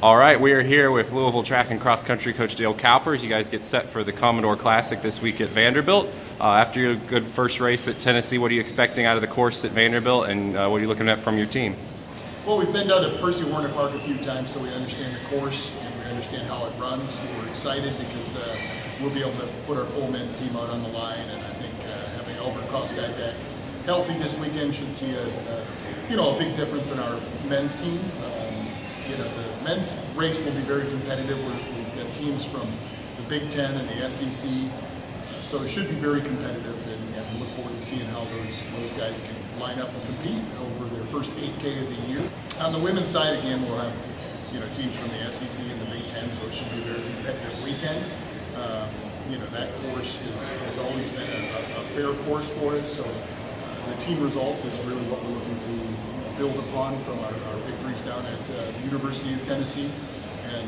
All right, we are here with Louisville track and cross country coach Dale Cowper as you guys get set for the Commodore Classic this week at Vanderbilt. After your good first race at Tennessee, what are you expecting out of the course at Vanderbilt, and what are you looking at from your team? Well, we've been down to Percy Warner Park a few times, so we understand the course and we understand how it runs. We're excited because we'll be able to put our full men's team out on the line, and I think having Albert Crossguy back healthy this weekend should see a big difference in our men's team. The men's race will be very competitive. We've got teams from the Big Ten and the SEC, so it should be very competitive, and we look forward to seeing how those guys can line up and compete over their first 8K of the year. On the women's side, again, we'll have teams from the SEC and the Big Ten, so it should be a very competitive weekend. That course has always been a fair course for us, so the team result is really what we're looking to build upon from our victories down at the University of Tennessee, and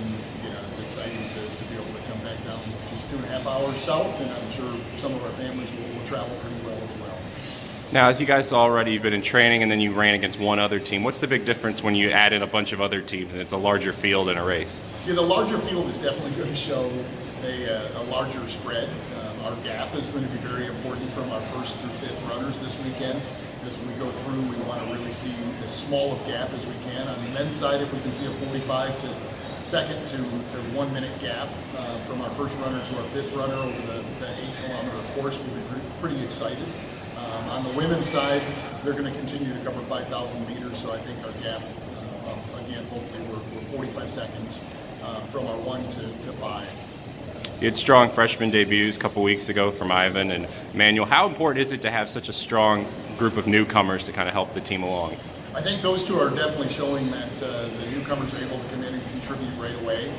it's exciting to be able to come back down just 2.5 hours south, and I'm sure some of our families will travel pretty well as well. Now, as you guys already, you've been in training and then you ran against one other team. What's the big difference when you add in a bunch of other teams and it's a larger field in a race? Yeah, the larger field is definitely going to show a larger spread. Our gap is going to be very important from our first through fifth runners this weekend. As we go through, we want to really see as small of gap as we can. On the men's side, if we can see a 45 to second to 1 minute gap from our first runner to our fifth runner over the 8-kilometer course, we'll be pretty excited. On the women's side, they're going to continue to cover 5,000 meters, so I think our gap, again, hopefully we're 45 seconds from our 1 to 5. You had strong freshman debuts a couple weeks ago from Ivan and Manuel. How important is it to have such a strong group of newcomers to kind of help the team along? I think those two are definitely showing that the newcomers are able to come in and contribute right away.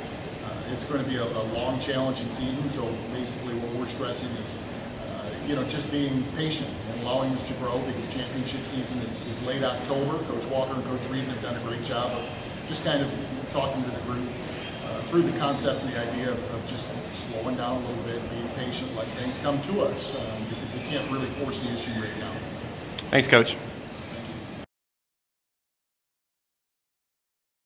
It's going to be a long, challenging season, so basically what we're stressing is just being patient and allowing this to grow, because championship season is late October. Coach Walker and Coach Reed have done a great job of just kind of talking to the group through the concept and the idea of just slowing down a little bit, being patient, let things come to us, because we can't really force the issue right now. Thanks, Coach.